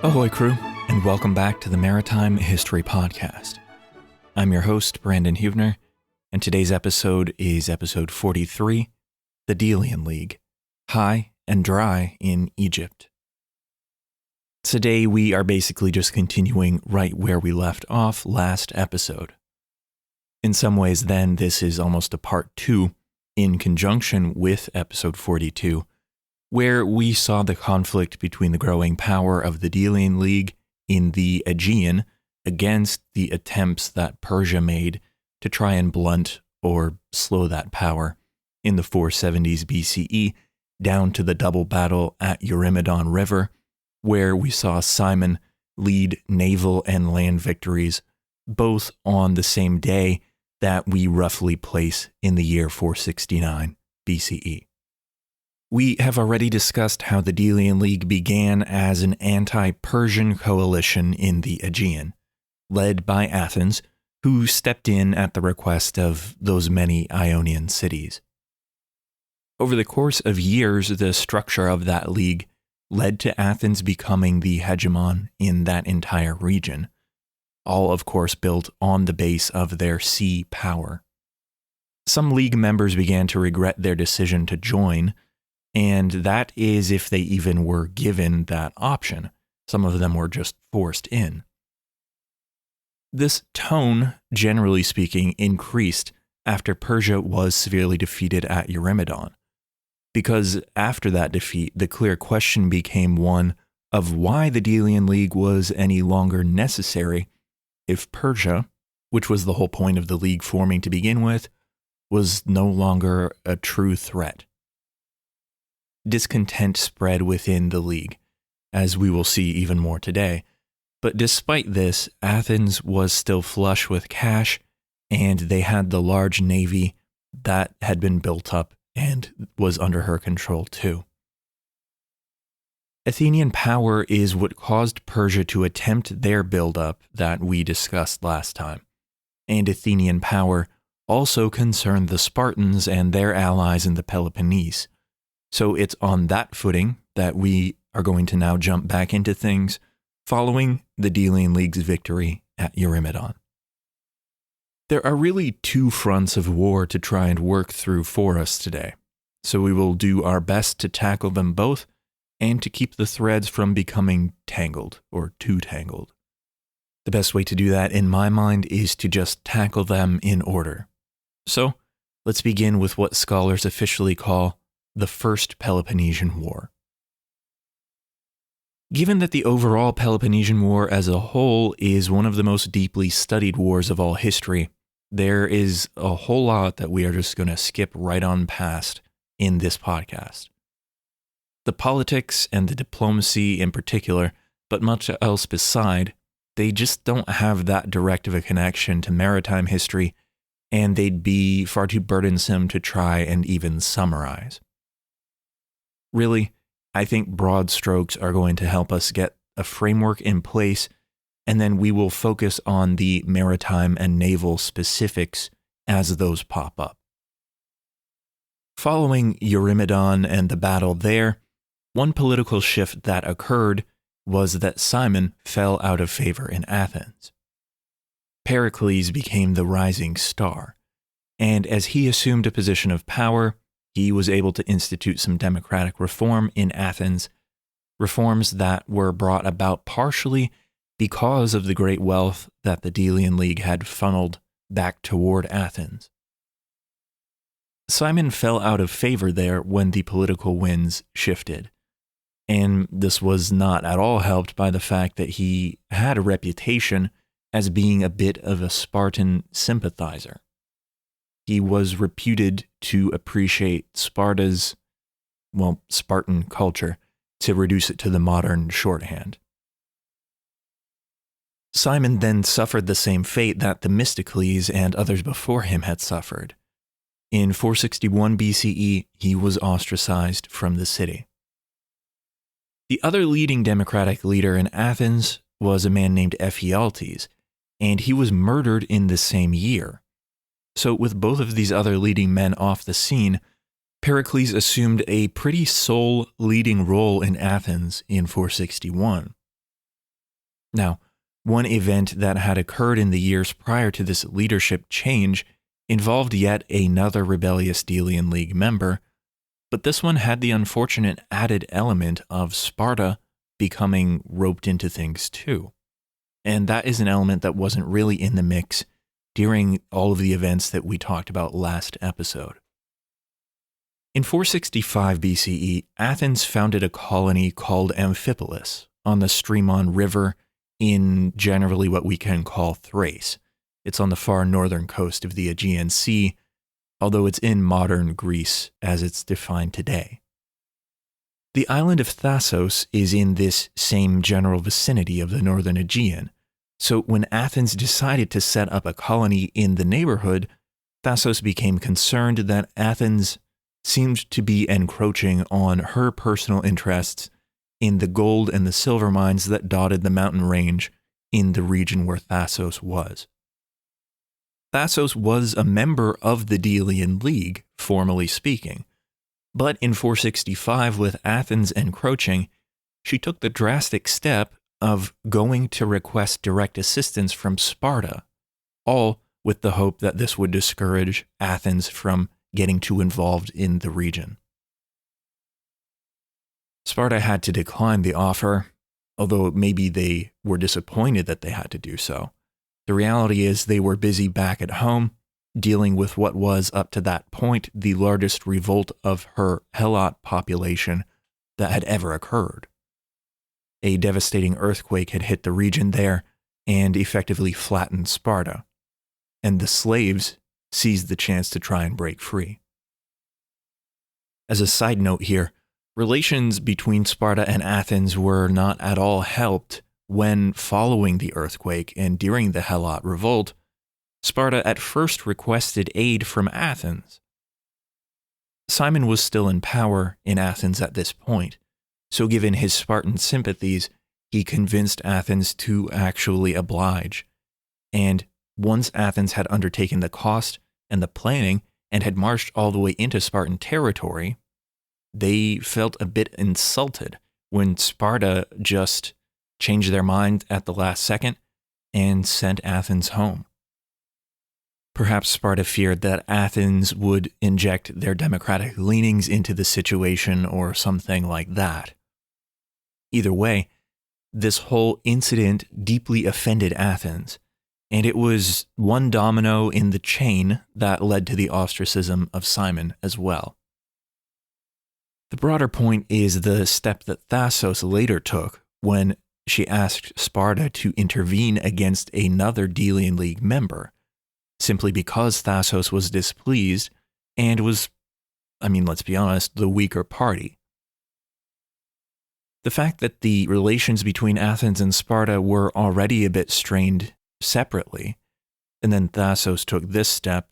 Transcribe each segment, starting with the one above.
Ahoy crew, and welcome back to the Maritime History Podcast. I'm your host, Brandon Huebner, and today's episode is episode 43, the Delian League, High and Dry in Egypt. Today we are basically just continuing right where we left off last episode. In some ways then, this is almost a part 2 in conjunction with episode 42, where we saw the conflict between the growing power of the Delian League in the Aegean against the attempts that Persia made to try and blunt or slow that power in the 470s BCE down to the double battle at Eurymedon River, where we saw Cimon lead naval and land victories both on the same day that we roughly place in the year 469 BCE. We have already discussed how the Delian League began as an anti-Persian coalition in the Aegean, led by Athens, who stepped in at the request of those many Ionian cities. Over the course of years, the structure of that league led to Athens becoming the hegemon in that entire region, all of course built on the base of their sea power. Some league members began to regret their decision to join, and that is if they even were given that option. Some of them were just forced in. This tone, generally speaking, increased after Persia was severely defeated at Eurymedon, because after that defeat, the clear question became one of why the Delian League was any longer necessary if Persia, which was the whole point of the league forming to begin with, was no longer a true threat. Discontent spread within the league, as we will see even more today. But despite this, Athens was still flush with cash, and they had the large navy that had been built up and was under her control too. Athenian power is what caused Persia to attempt their buildup that we discussed last time, and Athenian power also concerned the Spartans and their allies in the Peloponnese. So it's on that footing that we are going to now jump back into things following the Delian League's victory at Eurymedon. There are really two fronts of war to try and work through for us today, so we will do our best to tackle them both and to keep the threads from becoming tangled or too tangled. The best way to do that, in my mind, is to just tackle them in order. So let's begin with what scholars officially call the First Peloponnesian War. Given that the overall Peloponnesian War as a whole is one of the most deeply studied wars of all history, there is a whole lot that we are just going to skip right on past in this podcast. The politics and the diplomacy in particular, but much else beside, they just don't have that direct of a connection to maritime history, and they'd be far too burdensome to try and even summarize. Really, I think broad strokes are going to help us get a framework in place, and then we will focus on the maritime and naval specifics as those pop up. Following Eurymedon and the battle there, one political shift that occurred was that Cimon fell out of favor in Athens. Pericles became the rising star, and as he assumed a position of power, he was able to institute some democratic reform in Athens, reforms that were brought about partially because of the great wealth that the Delian League had funneled back toward Athens. Cimon fell out of favor there when the political winds shifted, and this was not at all helped by the fact that he had a reputation as being a bit of a Spartan sympathizer. He was reputed to appreciate Sparta's, Spartan culture, to reduce it to the modern shorthand. Cimon then suffered the same fate that Themistocles and others before him had suffered. In 461 BCE, he was ostracized from the city. The other leading democratic leader in Athens was a man named Ephialtes, and he was murdered in the same year. So with both of these other leading men off the scene, Pericles assumed a pretty sole leading role in Athens in 461. Now, one event that had occurred in the years prior to this leadership change involved yet another rebellious Delian League member, but this one had the unfortunate added element of Sparta becoming roped into things too. And that is an element that wasn't really in the mix during all of the events that we talked about last episode. In 465 BCE, Athens founded a colony called Amphipolis on the Strymon River in generally what we can call Thrace. It's on the far northern coast of the Aegean Sea, although it's in modern Greece as it's defined today. The island of Thasos is in this same general vicinity of the northern Aegean, so when Athens decided to set up a colony in the neighborhood, Thasos became concerned that Athens seemed to be encroaching on her personal interests in the gold and the silver mines that dotted the mountain range in the region where Thasos was. Thasos was a member of the Delian League, formally speaking, but in 465, with Athens encroaching, she took the drastic step of going to request direct assistance from Sparta, all with the hope that this would discourage Athens from getting too involved in the region. Sparta had to decline the offer, although maybe they were disappointed that they had to do so. The reality is they were busy back at home, dealing with what was, up to that point, the largest revolt of her Helot population that had ever occurred. A devastating earthquake had hit the region there and effectively flattened Sparta, and the slaves seized the chance to try and break free. As a side note here, relations between Sparta and Athens were not at all helped when, following the earthquake and during the Helot revolt, Sparta at first requested aid from Athens. Cimon was still in power in Athens at this point, so given his Spartan sympathies, he convinced Athens to actually oblige. And once Athens had undertaken the cost and the planning and had marched all the way into Spartan territory, they felt a bit insulted when Sparta just changed their mind at the last second and sent Athens home. Perhaps Sparta feared that Athens would inject their democratic leanings into the situation or something like that. Either way, this whole incident deeply offended Athens, and it was one domino in the chain that led to the ostracism of Cimon as well. The broader point is the step that Thasos later took when she asked Sparta to intervene against another Delian League member, simply because Thasos was displeased and was, let's be honest, the weaker party. The fact that the relations between Athens and Sparta were already a bit strained separately, and then Thasos took this step,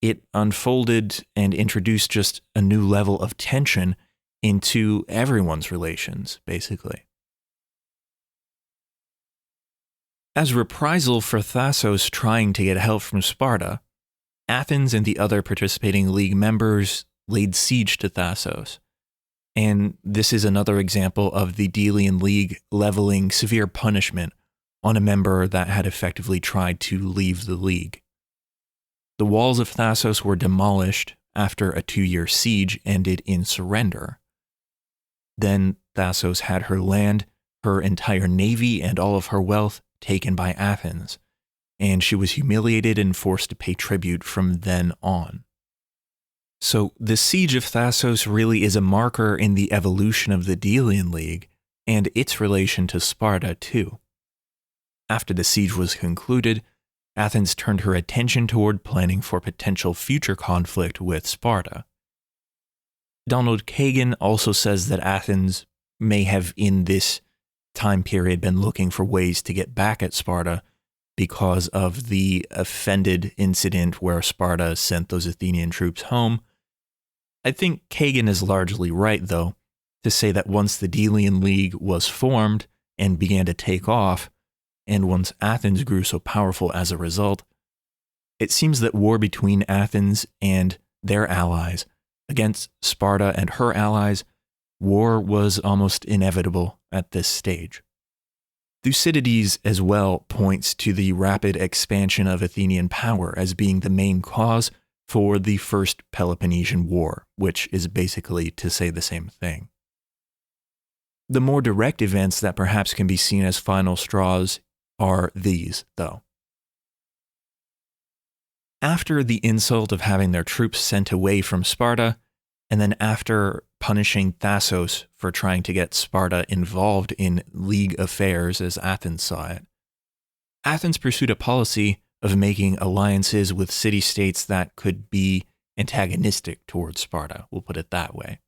it unfolded and introduced just a new level of tension into everyone's relations, basically. As reprisal for Thasos trying to get help from Sparta, Athens and the other participating league members laid siege to Thasos. And this is another example of the Delian League leveling severe punishment on a member that had effectively tried to leave the league. The walls of Thasos were demolished after a 2-year siege ended in surrender. Then Thasos had her land, her entire navy, and all of her wealth taken by Athens, and she was humiliated and forced to pay tribute from then on. So the siege of Thasos really is a marker in the evolution of the Delian League and its relation to Sparta too. After the siege was concluded, Athens turned her attention toward planning for potential future conflict with Sparta. Donald Kagan also says that Athens may have in this time period been looking for ways to get back at Sparta because of the offended incident where Sparta sent those Athenian troops home. I think Kagan is largely right, though, to say that once the Delian League was formed and began to take off, and once Athens grew so powerful as a result, it seems that war between Athens and their allies against Sparta and her allies, war was almost inevitable at this stage. Thucydides as well points to the rapid expansion of Athenian power as being the main cause for the First Peloponnesian War, which is basically to say the same thing. The more direct events that perhaps can be seen as final straws are these, though. After the insult of having their troops sent away from Sparta, and then after punishing Thasos for trying to get Sparta involved in league affairs as Athens saw it, Athens pursued a policy of making alliances with city-states that could be antagonistic towards Sparta, we'll put it that way.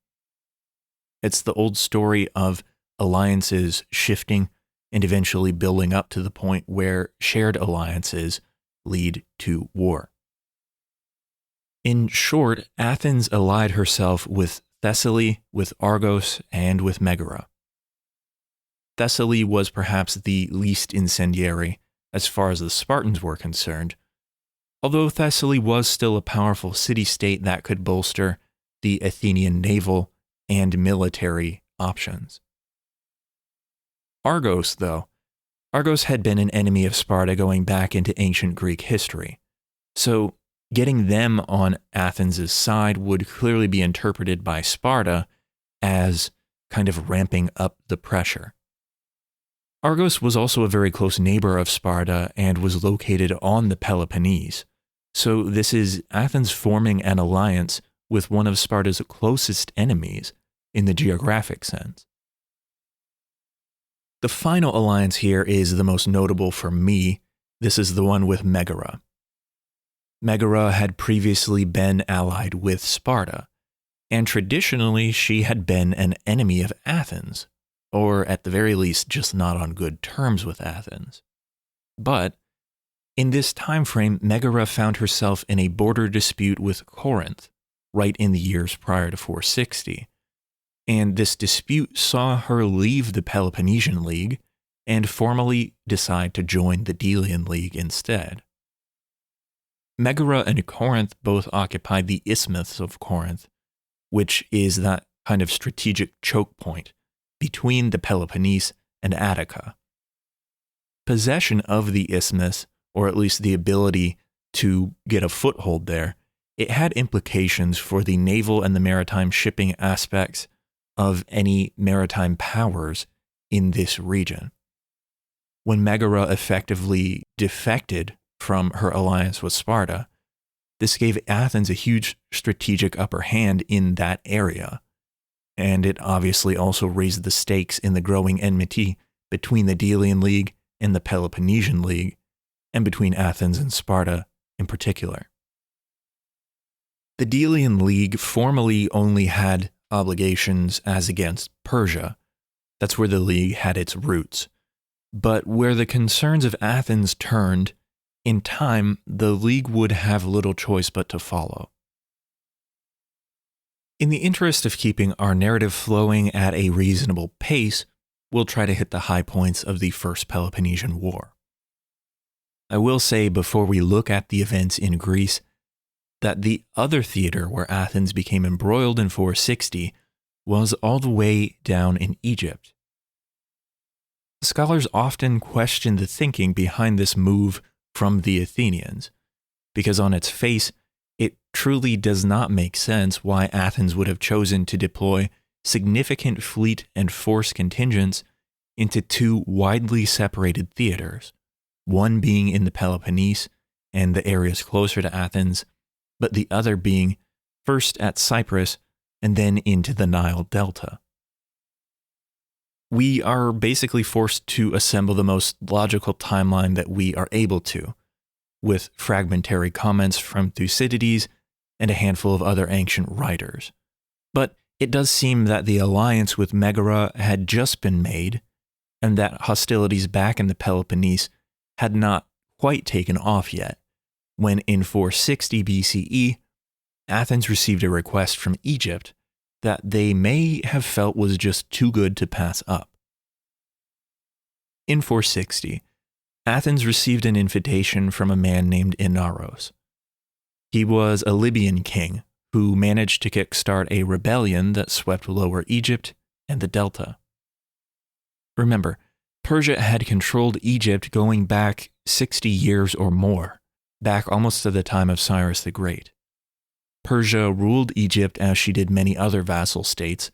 It's the old story of alliances shifting and eventually building up to the point where shared alliances lead to war. In short, Athens allied herself with Thessaly, with Argos, and with Megara. Thessaly was perhaps the least incendiary as far as the Spartans were concerned, although Thessaly was still a powerful city-state that could bolster the Athenian naval and military options. Argos, though, Argos had been an enemy of Sparta going back into ancient Greek history, so getting them on Athens' side would clearly be interpreted by Sparta as kind of ramping up the pressure. Argos was also a very close neighbor of Sparta and was located on the Peloponnese, so this is Athens forming an alliance with one of Sparta's closest enemies in the geographic sense. The final alliance here is the most notable for me. This is the one with Megara. Megara had previously been allied with Sparta, and traditionally she had been an enemy of Athens, or at the very least just not on good terms with Athens. But in this time frame, Megara found herself in a border dispute with Corinth, right in the years prior to 460, and this dispute saw her leave the Peloponnesian League and formally decide to join the Delian League instead. Megara and Corinth both occupied the Isthmus of Corinth, which is that kind of strategic choke point between the Peloponnese and Attica. Possession of the Isthmus, or at least the ability to get a foothold there, it had implications for the naval and the maritime shipping aspects of any maritime powers in this region. When Megara effectively defected from her alliance with Sparta, this gave Athens a huge strategic upper hand in that area, and it obviously also raised the stakes in the growing enmity between the Delian League and the Peloponnesian League, and between Athens and Sparta in particular. The Delian League formally only had obligations as against Persia. That's where the league had its roots. But where the concerns of Athens turned, in time, the league would have little choice but to follow. In the interest of keeping our narrative flowing at a reasonable pace, we'll try to hit the high points of the First Peloponnesian War. I will say before we look at the events in Greece that the other theater where Athens became embroiled in 460 was all the way down in Egypt. Scholars often question the thinking behind this move from the Athenians, because on its face, it truly does not make sense why Athens would have chosen to deploy significant fleet and force contingents into two widely separated theaters, one being in the Peloponnese and the areas closer to Athens, but the other being first at Cyprus and then into the Nile Delta. We are basically forced to assemble the most logical timeline that we are able to, with fragmentary comments from Thucydides and a handful of other ancient writers. But it does seem that the alliance with Megara had just been made, and that hostilities back in the Peloponnese had not quite taken off yet, when in 460 BCE, Athens received a request from Egypt that they may have felt was just too good to pass up. In 460, Athens received an invitation from a man named Inaros. He was a Libyan king who managed to kickstart a rebellion that swept Lower Egypt and the Delta. Remember, Persia had controlled Egypt going back 60 years or more, back almost to the time of Cyrus the Great. Persia ruled Egypt as she did many other vassal states,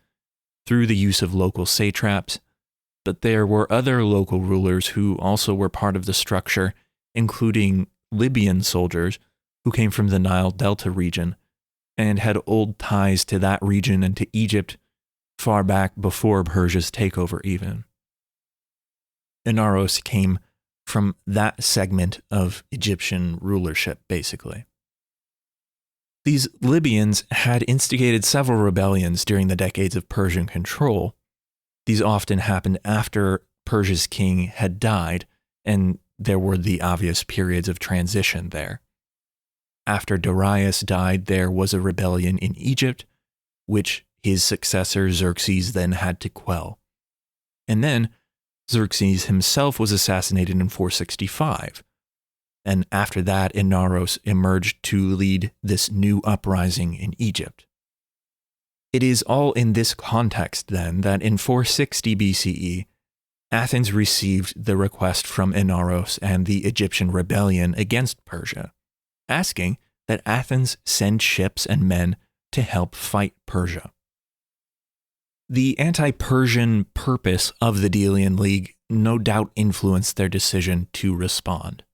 through the use of local satraps, but there were other local rulers who also were part of the structure, including Libyan soldiers who came from the Nile Delta region and had old ties to that region and to Egypt far back before Persia's takeover even. Inaros came from that segment of Egyptian rulership, basically. These Libyans had instigated several rebellions during the decades of Persian control. These often happened after Persia's king had died, and there were the obvious periods of transition there. After Darius died, there was a rebellion in Egypt, which his successor Xerxes then had to quell. And then Xerxes himself was assassinated in 465. And after that, Inaros emerged to lead this new uprising in Egypt. It is all in this context, then, that in 460 BCE, Athens received the request from Inaros and the Egyptian rebellion against Persia, asking that Athens send ships and men to help fight Persia. The anti-Persian purpose of the Delian League no doubt influenced their decision to respond.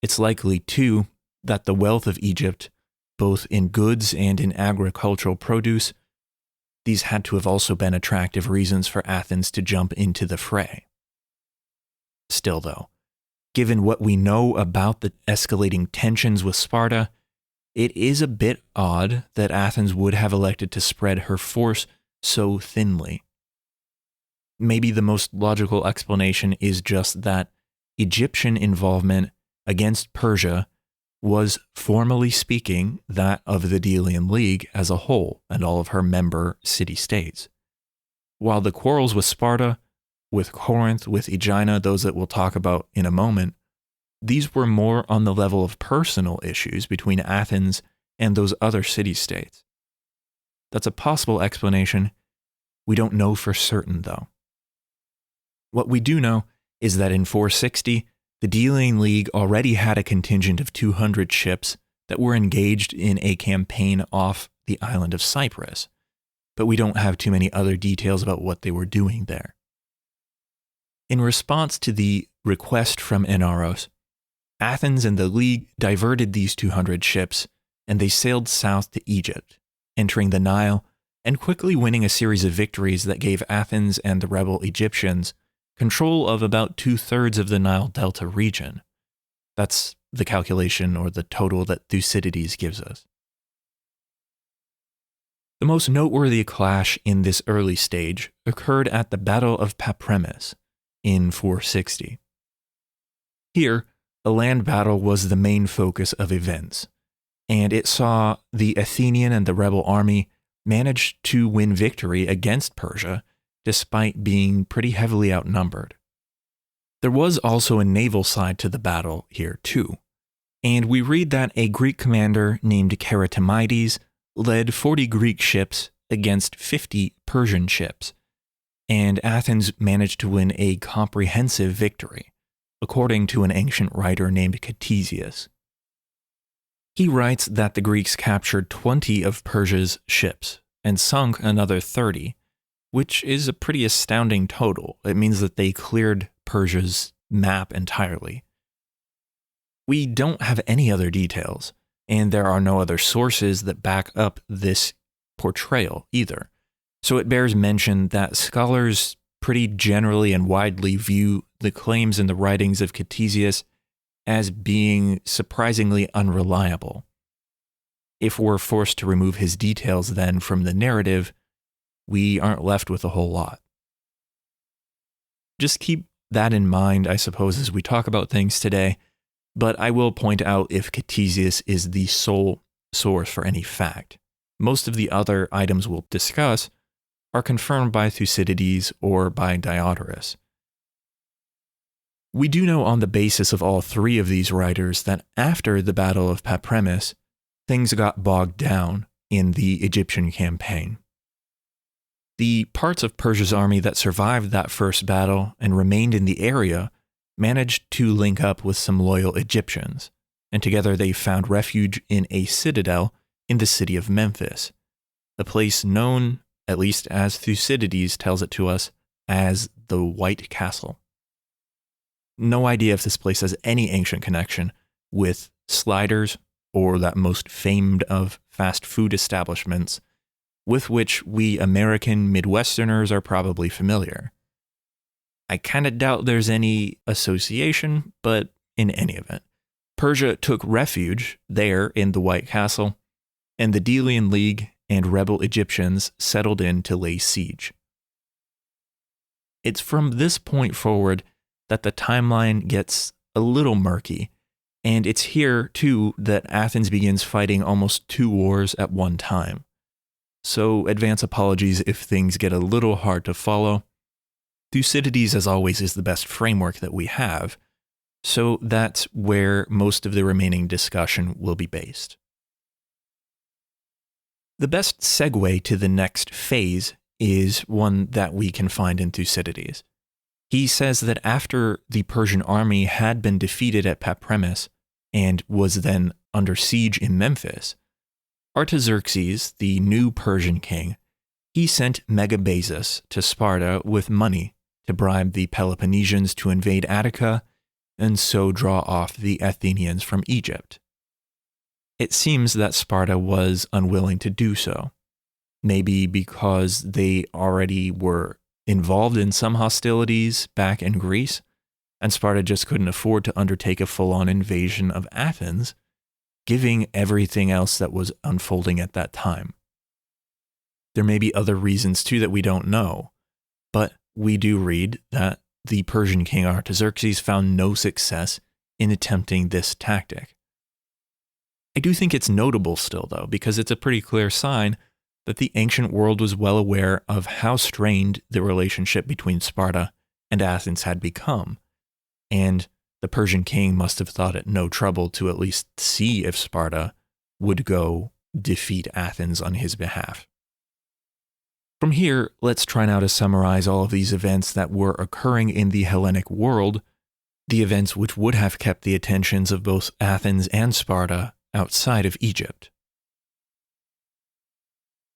It's likely, too, that the wealth of Egypt, both in goods and in agricultural produce, these had to have also been attractive reasons for Athens to jump into the fray. Still, though, given what we know about the escalating tensions with Sparta, it is a bit odd that Athens would have elected to spread her force so thinly. Maybe the most logical explanation is just that Egyptian involvement against Persia was, formally speaking, that of the Delian League as a whole and all of her member city-states. While the quarrels with Sparta, with Corinth, with Aegina, those that we'll talk about in a moment, these were more on the level of personal issues between Athens and those other city-states. That's a possible explanation. We don't know for certain, though. What we do know is that in 460, the Delian League already had a contingent of 200 ships that were engaged in a campaign off the island of Cyprus, but we don't have too many other details about what they were doing there. In response to the request from Inaros, Athens and the League diverted these 200 ships, and they sailed south to Egypt, entering the Nile and quickly winning a series of victories that gave Athens and the rebel Egyptians control of about 2/3 of the Nile Delta region. That's the calculation or the total that Thucydides gives us. The most noteworthy clash in this early stage occurred at the Battle of Papremis in 460. Here, a land battle was the main focus of events, and it saw the Athenian and the rebel army manage to win victory against Persia despite being pretty heavily outnumbered. There was also a naval side to the battle here too, and we read that a Greek commander named Charatamides led 40 Greek ships against 50 Persian ships, and Athens managed to win a comprehensive victory, according to an ancient writer named Ctesias. He writes that the Greeks captured 20 of Persia's ships and sunk another 30, which is a pretty astounding total. It means that they cleared Persia's map entirely. We don't have any other details, and there are no other sources that back up this portrayal either. So it bears mention that scholars pretty generally and widely view the claims in the writings of Ctesias as being surprisingly unreliable. If we're forced to remove his details then from the narrative, we aren't left with a whole lot. Just keep that in mind, I suppose, as we talk about things today, but I will point out if Ctesias is the sole source for any fact. Most of the other items we'll discuss are confirmed by Thucydides or by Diodorus. We do know on the basis of all three of these writers that after the Battle of Papremis, things got bogged down in the Egyptian campaign. The parts of Persia's army that survived that first battle and remained in the area managed to link up with some loyal Egyptians, and together they found refuge in a citadel in the city of Memphis, the place known, at least as Thucydides tells it to us, as the White Castle. No idea if this place has any ancient connection with Sliders or that most famed of fast food establishments with which we American Midwesterners are probably familiar. I kind of doubt there's any association, but in any event, Persia took refuge there in the White Castle, and the Delian League and rebel Egyptians settled in to lay siege. It's from this point forward that the timeline gets a little murky, and it's here, too, that Athens begins fighting almost 2 wars at one time. So advance apologies if things get a little hard to follow. Thucydides, as always, is the best framework that we have, so that's where most of the remaining discussion will be based. The best segue to the next phase is one that we can find in Thucydides. He says that after the Persian army had been defeated at Papremis and was then under siege in Memphis, Artaxerxes, the new Persian king, he sent Megabazus to Sparta with money to bribe the Peloponnesians to invade Attica and so draw off the Athenians from Egypt. It seems that Sparta was unwilling to do so, maybe because they already were involved in some hostilities back in Greece, and Sparta just couldn't afford to undertake a full-on invasion of Athens, given everything else that was unfolding at that time. There may be other reasons too that we don't know, but we do read that the Persian king Artaxerxes found no success in attempting this tactic. I do think it's notable still, though, because it's a pretty clear sign that the ancient world was well aware of how strained the relationship between Sparta and Athens had become, and the Persian king must have thought it no trouble to at least see if Sparta would go defeat Athens on his behalf. From here, let's try now to summarize all of these events that were occurring in the Hellenic world, the events which would have kept the attentions of both Athens and Sparta outside of Egypt.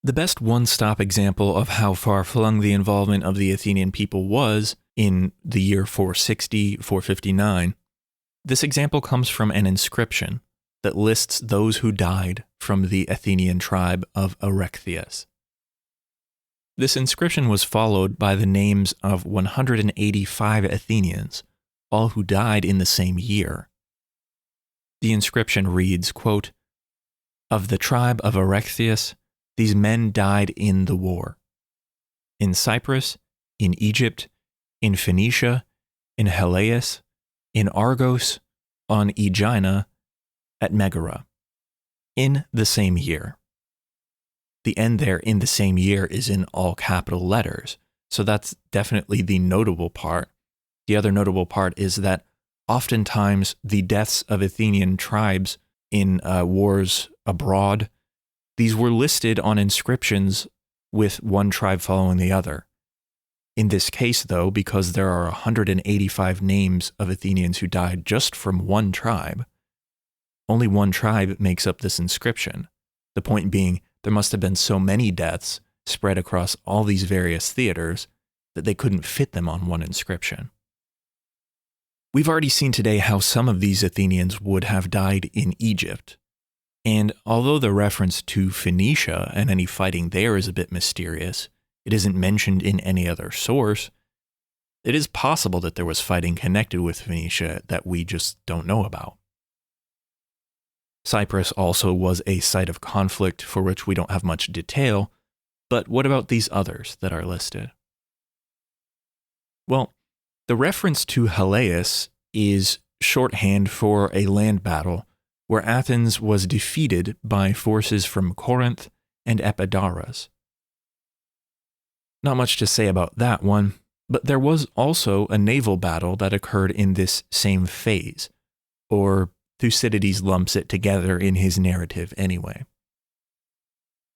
The best one-stop example of how far-flung the involvement of the Athenian people was in the year 460-459, this example comes from an inscription that lists those who died from the Athenian tribe of Erechtheus. This inscription was followed by the names of 185 Athenians, all who died in the same year. The inscription reads, quote, "Of the tribe of Erechtheus, these men died in the war. In Cyprus, in Egypt, in Phoenicia, in Hellas, in Argos, on Aegina, at Megara, in the same year." The end there, in the same year, is in all capital letters, so that's definitely the notable part. The other notable part is that oftentimes the deaths of Athenian tribes in wars abroad, these were listed on inscriptions with one tribe following the other. In this case, though, because there are 185 names of Athenians who died just from one tribe, only one tribe makes up this inscription. The point being, there must have been so many deaths spread across all these various theaters that they couldn't fit them on one inscription. We've already seen today how some of these Athenians would have died in Egypt, and although the reference to Phoenicia and any fighting there is a bit mysterious, it isn't mentioned in any other source, it is possible that there was fighting connected with Phoenicia that we just don't know about. Cyprus also was a site of conflict for which we don't have much detail, but what about these others that are listed? Well, the reference to Hellas is shorthand for a land battle where Athens was defeated by forces from Corinth and Epidaurus. Not much to say about that one, but there was also a naval battle that occurred in this same phase, or Thucydides lumps it together in his narrative anyway.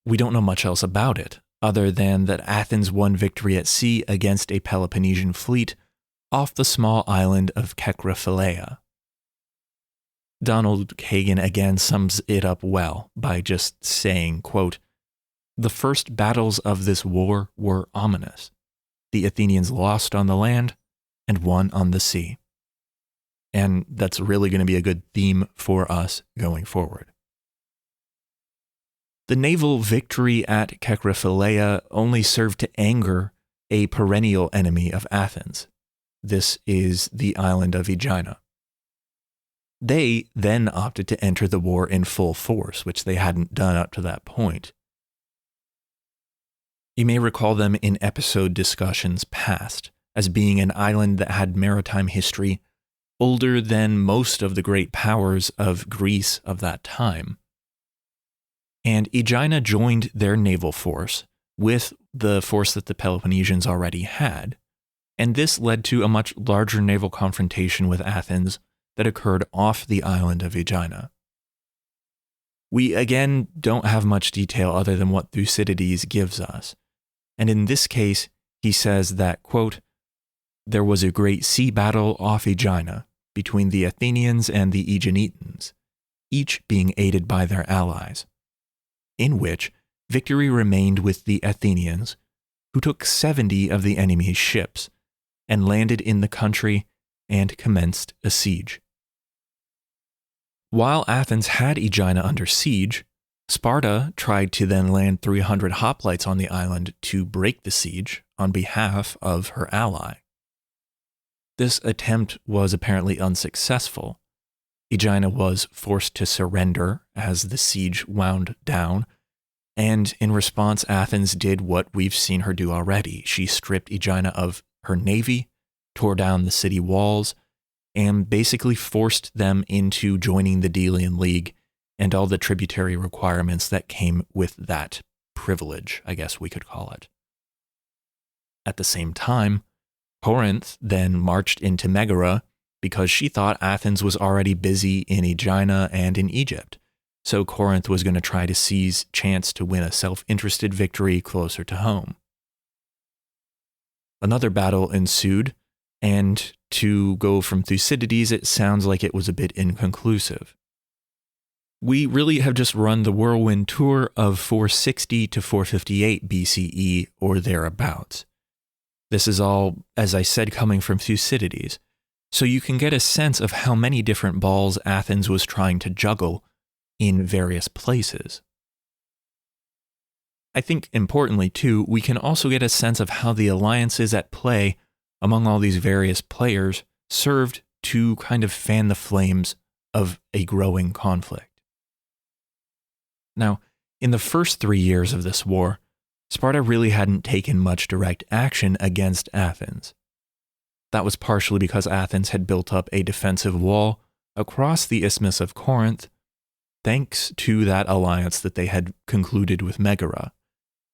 We don't know much else about it, other than that Athens won victory at sea against a Peloponnesian fleet off the small island of Kekrophileia. Donald Kagan again sums it up well by just saying, quote, "The first battles of this war were ominous. The Athenians lost on the land and won on the sea." And that's really going to be a good theme for us going forward. The naval victory at Kekrophileia only served to anger a perennial enemy of Athens. This is the island of Aegina. They then opted to enter the war in full force, which they hadn't done up to that point. You may recall them in episode discussions past as being an island that had maritime history older than most of the great powers of Greece of that time. And Aegina joined their naval force with the force that the Peloponnesians already had, and this led to a much larger naval confrontation with Athens that occurred off the island of Aegina. We again don't have much detail other than what Thucydides gives us, and in this case he says that, quote, "There was a great sea battle off Aegina between the Athenians and the Aeginetans, each being aided by their allies, in which victory remained with the Athenians, who took 70 of the enemy's ships, and landed in the country and commenced a siege." While Athens had Aegina under siege, Sparta tried to then land 300 hoplites on the island to break the siege on behalf of her ally. This attempt was apparently unsuccessful. Aegina was forced to surrender as the siege wound down, and in response, Athens did what we've seen her do already. She stripped Aegina of her navy, tore down the city walls, and basically forced them into joining the Delian League and all the tributary requirements that came with that privilege, I guess we could call it. At the same time, Corinth then marched into Megara because she thought Athens was already busy in Aegina and in Egypt, so Corinth was going to try to seize chance to win a self-interested victory closer to home. Another battle ensued, and to go from Thucydides, it sounds like it was a bit inconclusive. We really have just run the whirlwind tour of 460 to 458 BCE or thereabouts. This is all, as I said, coming from Thucydides, so you can get a sense of how many different balls Athens was trying to juggle in various places. I think importantly too, we can also get a sense of how the alliances at play among all these various players served to kind of fan the flames of a growing conflict. Now, in the first 3 years of this war, Sparta really hadn't taken much direct action against Athens. That was partially because Athens had built up a defensive wall across the Isthmus of Corinth, thanks to that alliance that they had concluded with Megara,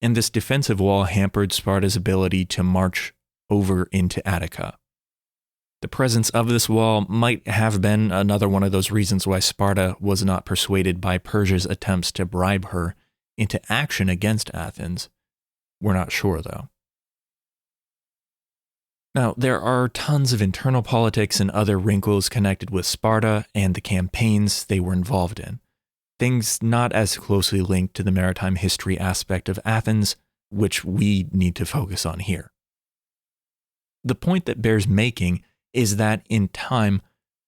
and this defensive wall hampered Sparta's ability to march over into Attica. The presence of this wall might have been another one of those reasons why Sparta was not persuaded by Persia's attempts to bribe her into action against Athens. We're not sure, though. Now, there are tons of internal politics and other wrinkles connected with Sparta and the campaigns they were involved in. Things not as closely linked to the maritime history aspect of Athens, which we need to focus on here. The point that bears making is that in time,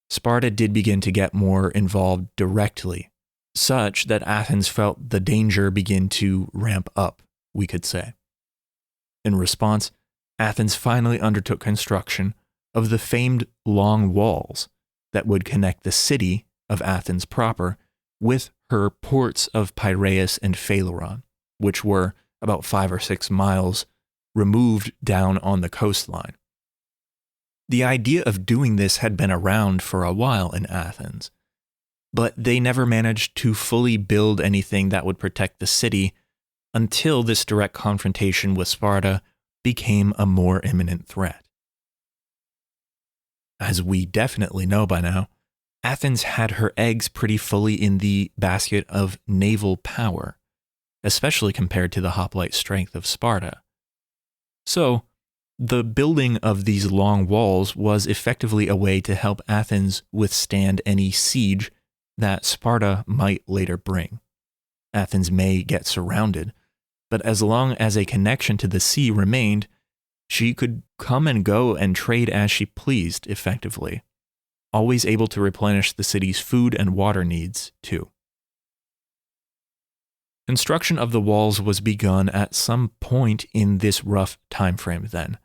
Sparta did begin to get more involved directly, such that Athens felt the danger begin to ramp up, we could say. In response, Athens finally undertook construction of the famed long walls that would connect the city of Athens proper with her ports of Piraeus and Phaleron, which were about 5 or 6 miles removed down on the coastline. The idea of doing this had been around for a while in Athens, but they never managed to fully build anything that would protect the city until this direct confrontation with Sparta became a more imminent threat. As we definitely know by now, Athens had her eggs pretty fully in the basket of naval power, especially compared to the hoplite strength of Sparta. So, the building of these long walls was effectively a way to help Athens withstand any siege that Sparta might later bring. Athens may get surrounded, but as long as a connection to the sea remained, she could come and go and trade as she pleased effectively, always able to replenish the city's food and water needs too. Construction of the walls was begun at some point in this rough time frame then,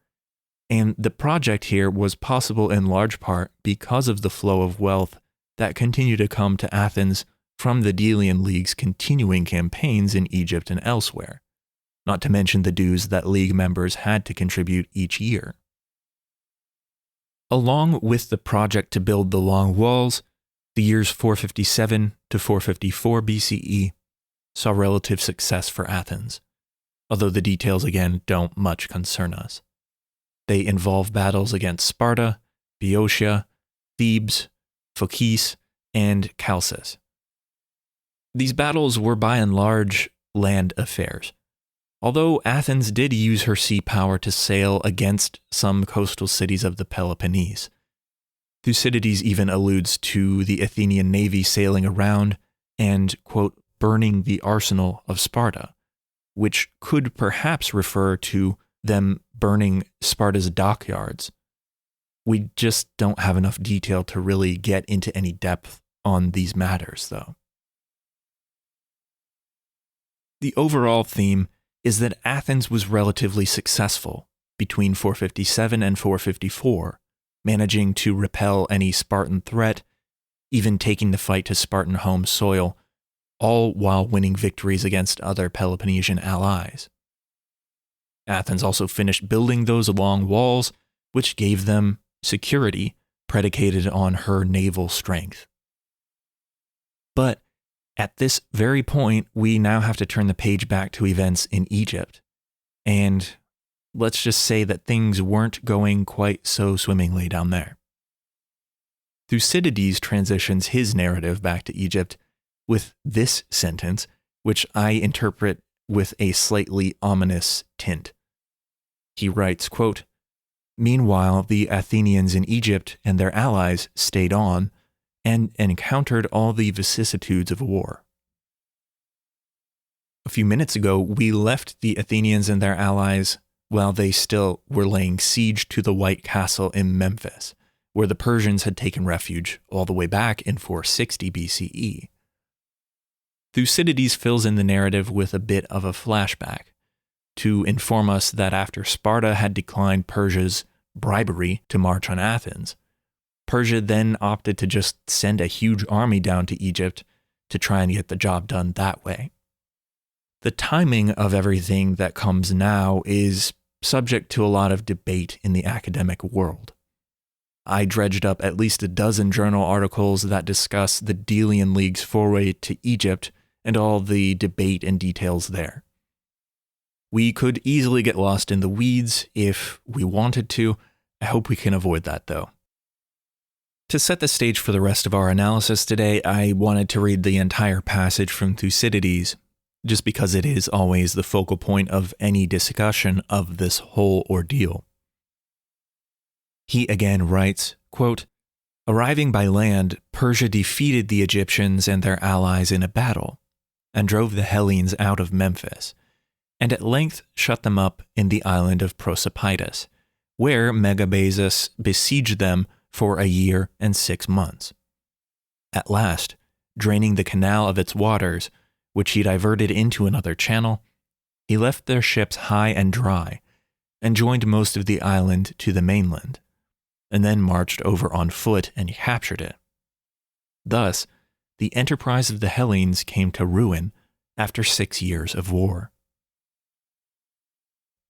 and the project here was possible in large part because of the flow of wealth that continued to come to Athens from the Delian League's continuing campaigns in Egypt and elsewhere, not to mention the dues that League members had to contribute each year. Along with the project to build the long walls, the years 457 to 454 BCE saw relative success for Athens, although the details again don't much concern us. They involve battles against Sparta, Boeotia, Thebes, Phocis, and Chalcis. These battles were by and large land affairs, although Athens did use her sea power to sail against some coastal cities of the Peloponnese. Thucydides even alludes to the Athenian navy sailing around and, quote, burning the arsenal of Sparta, which could perhaps refer to them burning Sparta's dockyards. We just don't have enough detail to really get into any depth on these matters, though. The overall theme is that Athens was relatively successful between 457 and 454, managing to repel any Spartan threat, even taking the fight to Spartan home soil, all while winning victories against other Peloponnesian allies. Athens also finished building those long walls, which gave them security predicated on her naval strength. But at this very point, we now have to turn the page back to events in Egypt. And let's just say that things weren't going quite so swimmingly down there. Thucydides transitions his narrative back to Egypt with this sentence, which I interpret with a slightly ominous tint. He writes, quote, "Meanwhile, the Athenians in Egypt and their allies stayed on and encountered all the vicissitudes of war." A few minutes ago, we left the Athenians and their allies while they still were laying siege to the White Castle in Memphis, where the Persians had taken refuge all the way back in 460 BCE. Thucydides fills in the narrative with a bit of a flashback to inform us that after Sparta had declined Persia's bribery to march on Athens, Persia then opted to just send a huge army down to Egypt to try and get the job done that way. The timing of everything that comes now is subject to a lot of debate in the academic world. I dredged up at least a dozen journal articles that discuss the Delian League's foray to Egypt and all the debate and details there. We could easily get lost in the weeds if we wanted to. I hope we can avoid that, though. To set the stage for the rest of our analysis today, I wanted to read the entire passage from Thucydides, just because it is always the focal point of any discussion of this whole ordeal. He again writes, quote, "Arriving by land, Persia defeated the Egyptians and their allies in a battle, and drove the Hellenes out of Memphis, and at length shut them up in the island of Prosopitis, where Megabazus besieged them for a year and 6 months. At last, draining the canal of its waters, which he diverted into another channel, he left their ships high and dry, and joined most of the island to the mainland, and then marched over on foot and captured it. Thus, the enterprise of the Hellenes came to ruin after 6 years of war."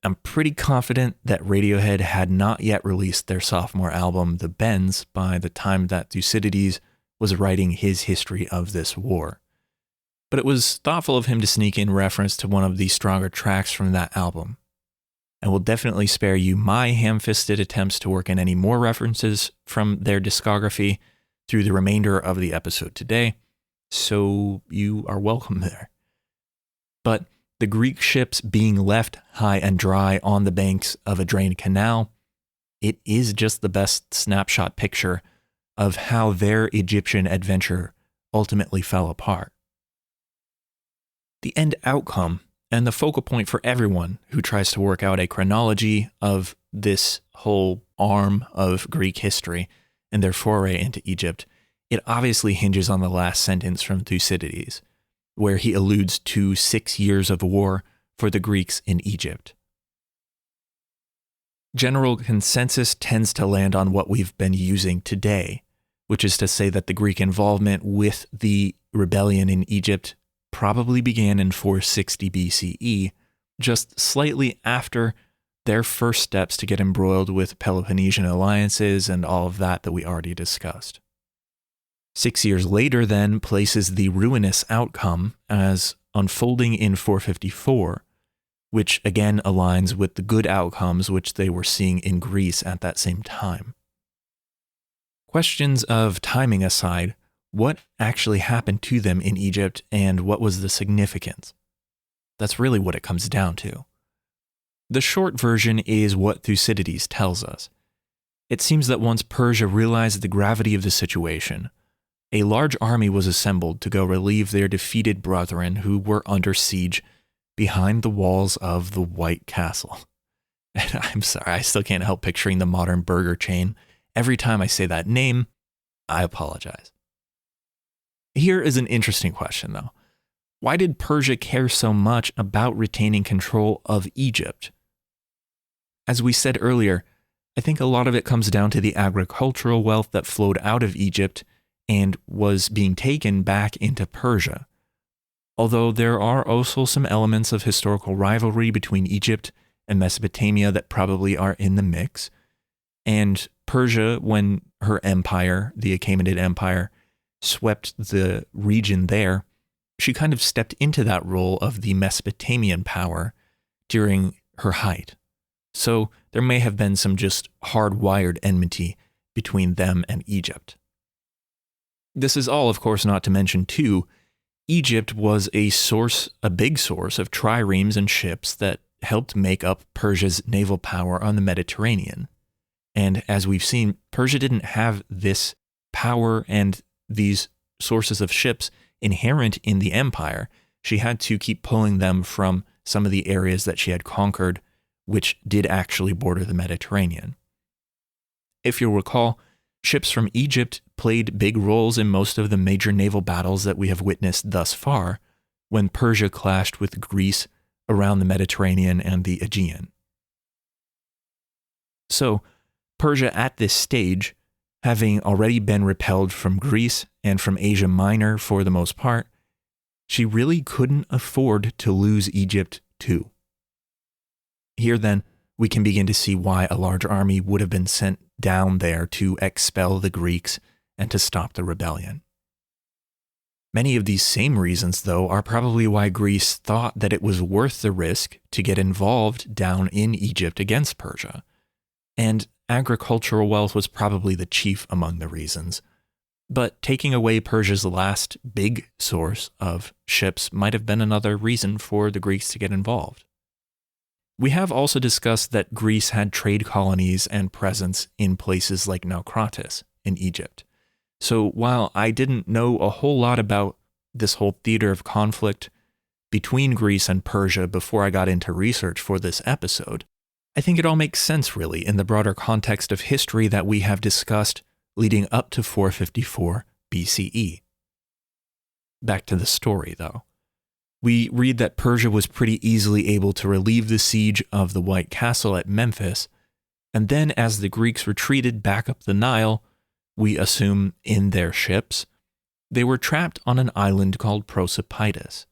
I'm pretty confident that Radiohead had not yet released their sophomore album, The Bends, by the time that Thucydides was writing his history of this war. But it was thoughtful of him to sneak in reference to one of the stronger tracks from that album. I will definitely spare you my ham-fisted attempts to work in any more references from their discography through the remainder of the episode today, so you are welcome there. But The Greek ships being left high and dry on the banks of a drained canal, it is just the best snapshot picture of how their Egyptian adventure ultimately fell apart. The end outcome, and the focal point for everyone who tries to work out a chronology of this whole arm of Greek history and their foray into Egypt, it obviously hinges on the last sentence from Thucydides, where he alludes to 6 years of war for the Greeks in Egypt. General consensus tends to land on what we've been using today, which is to say that the Greek involvement with the rebellion in Egypt probably began in 460 BCE, just slightly after their first steps to get embroiled with Peloponnesian alliances and all of that we already discussed. 6 years later, then, places the ruinous outcome as unfolding in 454, which again aligns with the good outcomes which they were seeing in Greece at that same time. Questions of timing aside, what actually happened to them in Egypt and what was the significance? That's really what it comes down to. The short version is what Thucydides tells us. It seems that once Persia realized the gravity of the situation, a large army was assembled to go relieve their defeated brethren who were under siege behind the walls of the White Castle. And I'm sorry, I still can't help picturing the modern burger chain. Every time I say that name, I apologize. Here is an interesting question, though. Why did Persia care so much about retaining control of Egypt? As we said earlier, I think a lot of it comes down to the agricultural wealth that flowed out of Egypt and was being taken back into Persia. Although there are also some elements of historical rivalry between Egypt and Mesopotamia that probably are in the mix. And Persia, when her empire, the Achaemenid Empire, swept the region there, she kind of stepped into that role of the Mesopotamian power during her height. So there may have been some just hardwired enmity between them and Egypt. This is all, of course, not to mention, too, Egypt was a big source of triremes and ships that helped make up Persia's naval power on the Mediterranean. And as we've seen, Persia didn't have this power and these sources of ships inherent in the empire. She had to keep pulling them from some of the areas that she had conquered, which did actually border the Mediterranean. If you'll recall, ships from Egypt played big roles in most of the major naval battles that we have witnessed thus far when Persia clashed with Greece around the Mediterranean and the Aegean. So, Persia at this stage, having already been repelled from Greece and from Asia Minor for the most part, she really couldn't afford to lose Egypt too. Here then, we can begin to see why a large army would have been sent down there to expel the Greeks and to stop the rebellion. Many of these same reasons, though, are probably why Greece thought that it was worth the risk to get involved down in Egypt against Persia. And agricultural wealth was probably the chief among the reasons. But taking away Persia's last big source of ships might have been another reason for the Greeks to get involved. We have also discussed that Greece had trade colonies and presence in places like Naucratis in Egypt. So while I didn't know a whole lot about this whole theater of conflict between Greece and Persia before I got into research for this episode, I think it all makes sense really in the broader context of history that we have discussed leading up to 454 BCE. Back to the story, though. We read that Persia was pretty easily able to relieve the siege of the White Castle at Memphis, and then as the Greeks retreated back up the Nile, we assume in their ships, they were trapped on an island called Prosopitis,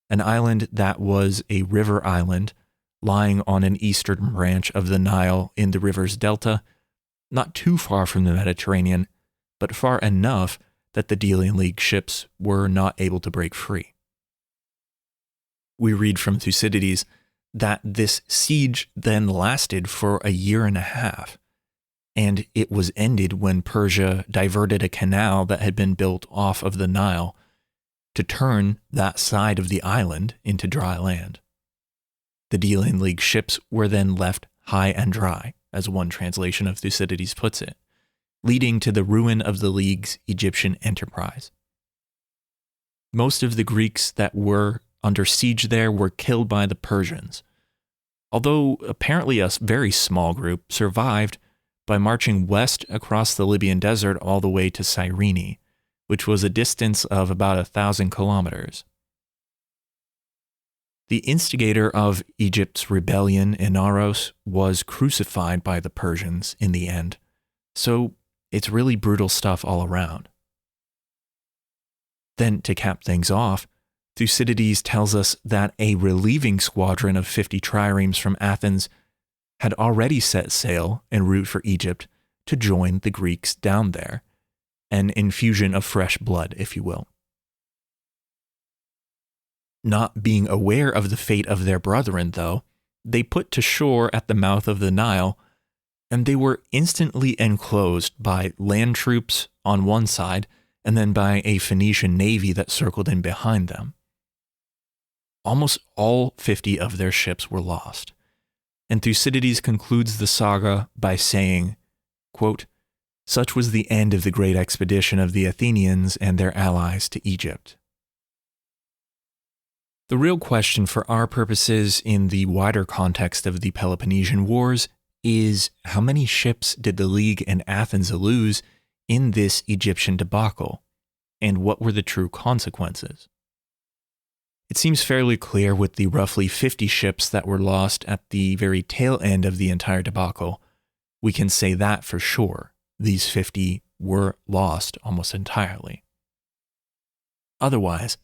an island that was a river island lying on an eastern branch of the Nile in the river's delta, not too far from the Mediterranean, but far enough that the Delian League ships were not able to break free. We read from Thucydides that this siege then lasted for a year and a half, and it was ended when Persia diverted a canal that had been built off of the Nile to turn that side of the island into dry land. The Delian League ships were then left high and dry, as one translation of Thucydides puts it, leading to the ruin of the League's Egyptian enterprise. Most of the Greeks that were under siege there were killed by the Persians, although apparently a very small group survived by marching west across the Libyan desert all the way to Cyrene, which was a distance of about 1,000 kilometers. The instigator of Egypt's rebellion, Inaros, was crucified by the Persians in the end, so it's really brutal stuff all around. Then, to cap things off, Thucydides tells us that a relieving squadron of 50 triremes from Athens had already set sail en route for Egypt to join the Greeks down there, an infusion of fresh blood, if you will. Not being aware of the fate of their brethren, though, they put to shore at the mouth of the Nile, and they were instantly enclosed by land troops on one side and then by a Phoenician navy that circled in behind them. Almost all 50 of their ships were lost, and Thucydides concludes the saga by saying, quote, "Such was the end of the great expedition of the Athenians and their allies to Egypt." The real question for our purposes in the wider context of the Peloponnesian Wars is how many ships did the League and Athens lose in this Egyptian debacle, and what were the true consequences? It seems fairly clear with the roughly 50 ships that were lost at the very tail end of the entire debacle. We can say that for sure. These 50 were lost almost entirely. Otherwise,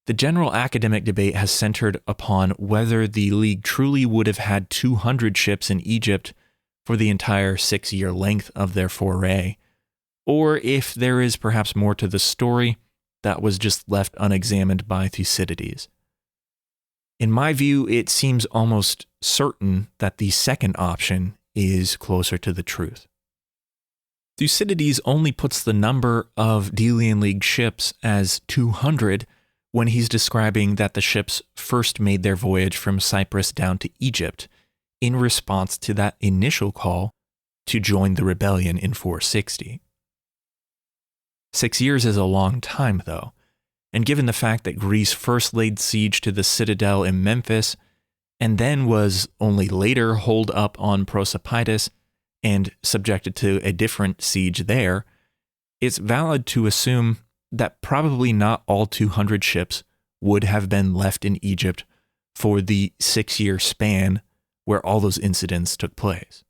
the general academic debate has centered upon whether the League truly would have had 200 ships in Egypt for the entire 6-year length of their foray, or if there is perhaps more to the story that was just left unexamined by Thucydides. In my view, it seems almost certain that the second option is closer to the truth. Thucydides only puts the number of Delian League ships as 200 when he's describing that the ships first made their voyage from Cyprus down to Egypt in response to that initial call to join the rebellion in 460. 6 years is a long time, though, and given the fact that Greece first laid siege to the citadel in Memphis and then was only later holed up on Prosopitis and subjected to a different siege there, it's valid to assume that probably not all 200 ships would have been left in Egypt for the 6-year span where all those incidents took place.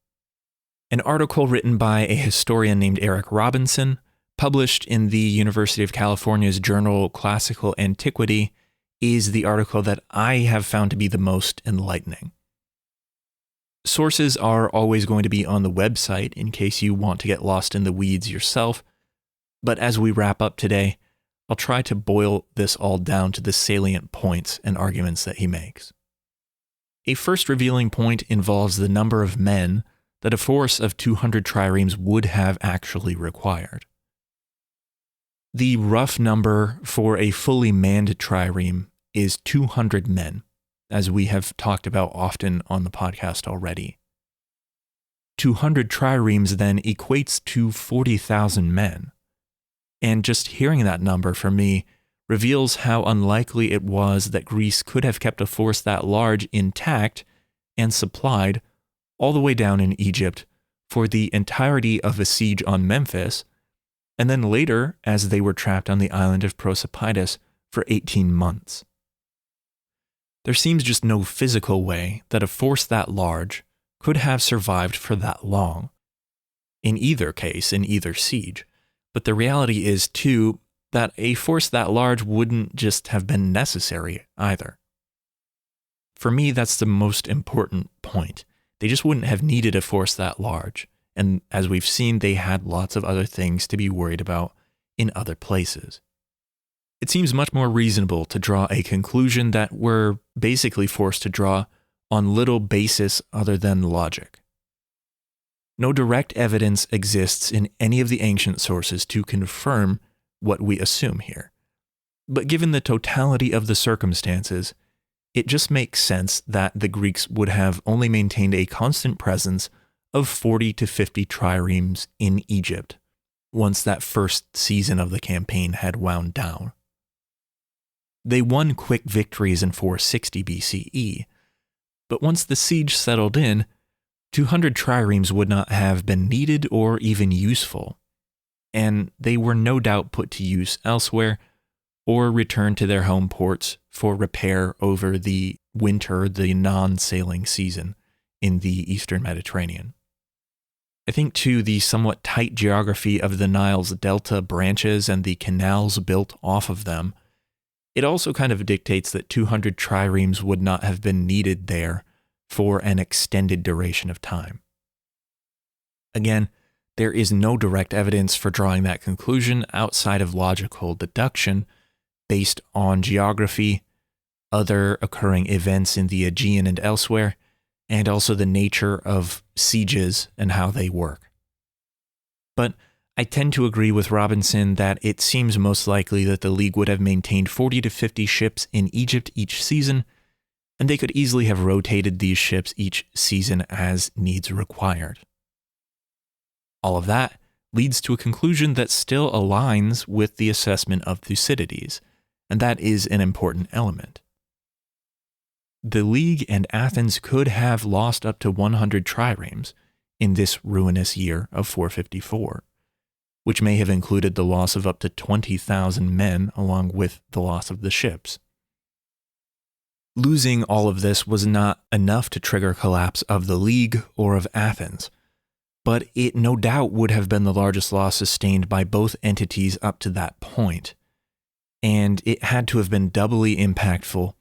An article written by a historian named Eric Robinson, published in the University of California's journal Classical Antiquity, is the article that I have found to be the most enlightening. Sources are always going to be on the website in case you want to get lost in the weeds yourself, but as we wrap up today, I'll try to boil this all down to the salient points and arguments that he makes. A first revealing point involves the number of men that a force of 200 triremes would have actually required. The rough number for a fully manned trireme is 200 men, as we have talked about often on the podcast already. 200 triremes then equates to 40,000 men. And just hearing that number for me reveals how unlikely it was that Greece could have kept a force that large intact and supplied all the way down in Egypt for the entirety of a siege on Memphis, and then later as they were trapped on the island of Prosopitis for 18 months. There seems just no physical way that a force that large could have survived for that long, in either case, in either siege. But the reality is, too, that a force that large wouldn't just have been necessary either. For me, that's the most important point. They just wouldn't have needed a force that large, and as we've seen, they had lots of other things to be worried about in other places. It seems much more reasonable to draw a conclusion that we're basically forced to draw on little basis other than logic. No direct evidence exists in any of the ancient sources to confirm what we assume here. But given the totality of the circumstances, it just makes sense that the Greeks would have only maintained a constant presence of 40 to 50 triremes in Egypt once that first season of the campaign had wound down. They won quick victories in 460 BCE, but once the siege settled in, 200 triremes would not have been needed or even useful, and they were no doubt put to use elsewhere or returned to their home ports for repair over the winter, the non-sailing season in the Eastern Mediterranean. I think, too, the somewhat tight geography of the Nile's delta branches and the canals built off of them, it also kind of dictates that 200 triremes would not have been needed there for an extended duration of time. Again, there is no direct evidence for drawing that conclusion outside of logical deduction based on geography, other occurring events in the Aegean and elsewhere, and also the nature of sieges and how they work. But I tend to agree with Robinson that it seems most likely that the League would have maintained 40 to 50 ships in Egypt each season, and they could easily have rotated these ships each season as needs required. All of that leads to a conclusion that still aligns with the assessment of Thucydides, and that is an important element. The League and Athens could have lost up to 100 triremes in this ruinous year of 454, which may have included the loss of up to 20,000 men along with the loss of the ships. Losing all of this was not enough to trigger collapse of the League or of Athens, but it no doubt would have been the largest loss sustained by both entities up to that point, and it had to have been doubly impactful,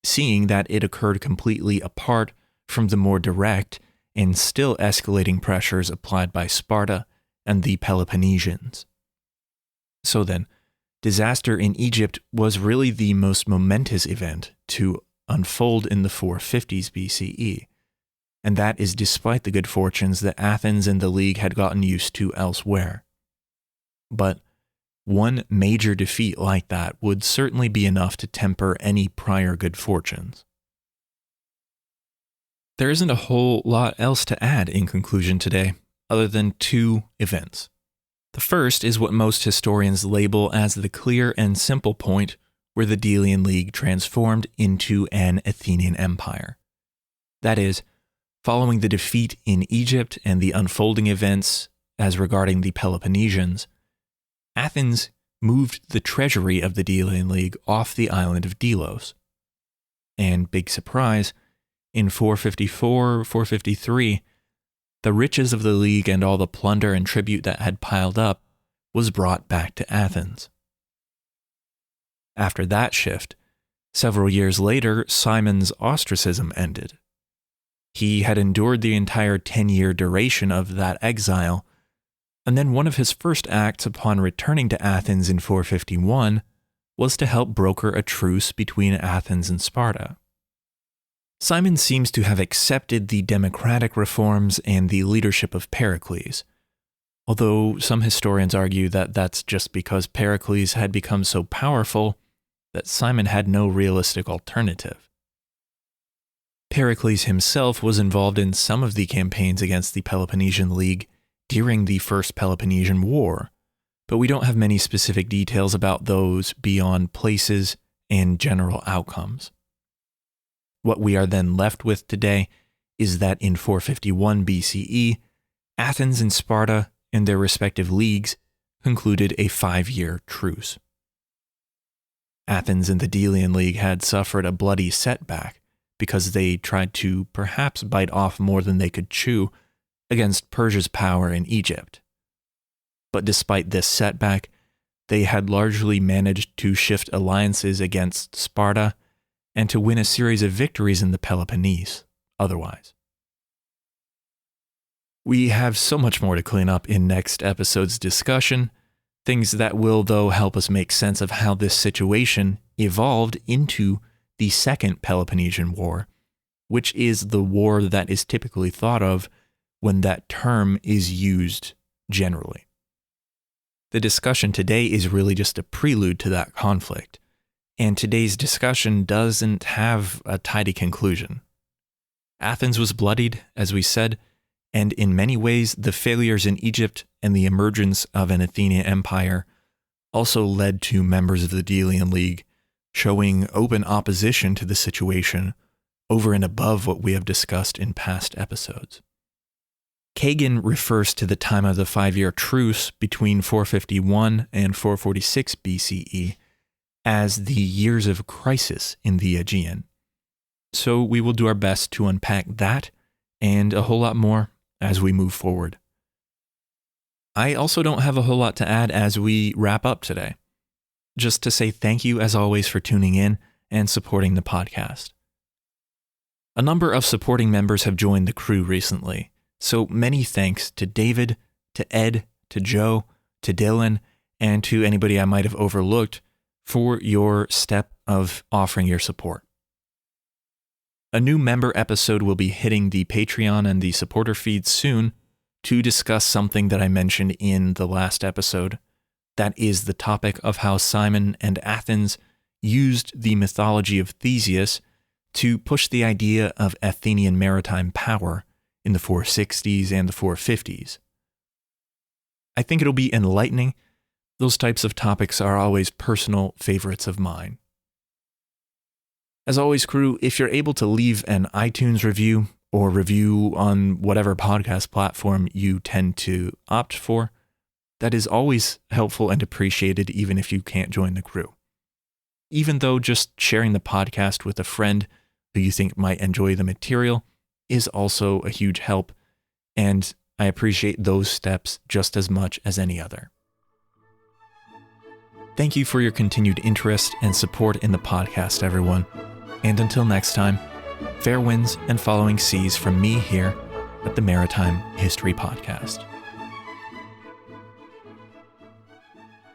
seeing that it occurred completely apart from the more direct and still escalating pressures applied by Sparta and the Peloponnesians. So then, disaster in Egypt was really the most momentous event to unfold in the 450s BCE, and that is despite the good fortunes that Athens and the League had gotten used to elsewhere. But one major defeat like that would certainly be enough to temper any prior good fortunes. There isn't a whole lot else to add in conclusion today, other than two events. The first is what most historians label as the clear and simple point where the Delian League transformed into an Athenian empire. That is, following the defeat in Egypt and the unfolding events as regarding the Peloponnesians, Athens moved the treasury of the Delian League off the island of Delos. And big surprise, in 454-453, the riches of the League and all the plunder and tribute that had piled up was brought back to Athens. After that shift, several years later, Simon's ostracism ended. He had endured the entire 10-year duration of that exile, and then one of his first acts upon returning to Athens in 451 was to help broker a truce between Athens and Sparta. Simon seems to have accepted the democratic reforms and the leadership of Pericles, although some historians argue that that's just because Pericles had become so powerful that Simon had no realistic alternative. Pericles himself was involved in some of the campaigns against the Peloponnesian League during the First Peloponnesian War, but we don't have many specific details about those beyond places and general outcomes. What we are then left with today is that in 451 BCE, Athens and Sparta and their respective leagues concluded a 5-year truce. Athens and the Delian League had suffered a bloody setback because they tried to perhaps bite off more than they could chew against Persia's power in Egypt. But despite this setback, they had largely managed to shift alliances against Sparta and to win a series of victories in the Peloponnese otherwise. We have so much more to clean up in next episode's discussion, things that will, though, help us make sense of how this situation evolved into the Second Peloponnesian War, which is the war that is typically thought of when that term is used generally. The discussion today is really just a prelude to that conflict, and today's discussion doesn't have a tidy conclusion. Athens was bloodied, as we said, and in many ways the failures in Egypt and the emergence of an Athenian empire also led to members of the Delian League showing open opposition to the situation over and above what we have discussed in past episodes. Kagan refers to the time of the 5-year truce between 451 and 446 BCE as the years of crisis in the Aegean. So we will do our best to unpack that and a whole lot more as we move forward. I also don't have a whole lot to add as we wrap up today. Just to say thank you as always for tuning in and supporting the podcast. A number of supporting members have joined the crew recently, so many thanks to David, to Ed, to Joe, to Dylan, and to anybody I might have overlooked for your step of offering your support. A new member episode will be hitting the Patreon and the supporter feed soon to discuss something that I mentioned in the last episode. That is the topic of how Simon and Athens used the mythology of Theseus to push the idea of Athenian maritime power in the 460s and the 450s. I think it'll be enlightening. Those types of topics are always personal favorites of mine. As always, crew, if you're able to leave an iTunes review or review on whatever podcast platform you tend to opt for, that is always helpful and appreciated even if you can't join the crew. Even though just sharing the podcast with a friend who you think might enjoy the material is also a huge help, and I appreciate those steps just as much as any other. Thank you for your continued interest and support in the podcast, everyone. And until next time, fair winds and following seas from me here at the Maritime History Podcast.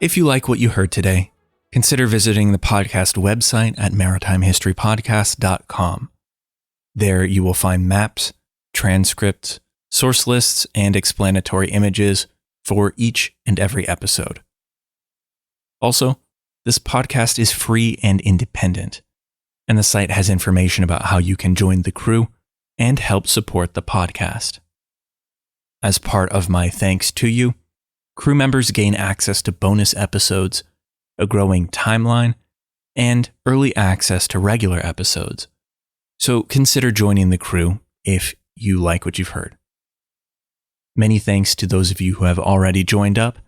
If you like what you heard today, consider visiting the podcast website at maritimehistorypodcast.com. There you will find maps, transcripts, source lists, and explanatory images for each and every episode. Also, this podcast is free and independent, and the site has information about how you can join the crew and help support the podcast. As part of my thanks to you, crew members gain access to bonus episodes, a growing timeline, and early access to regular episodes. So consider joining the crew if you like what you've heard. Many thanks to those of you who have already joined up.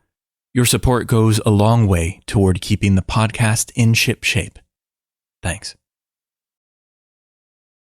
Your support goes a long way toward keeping the podcast in ship shape. Thanks.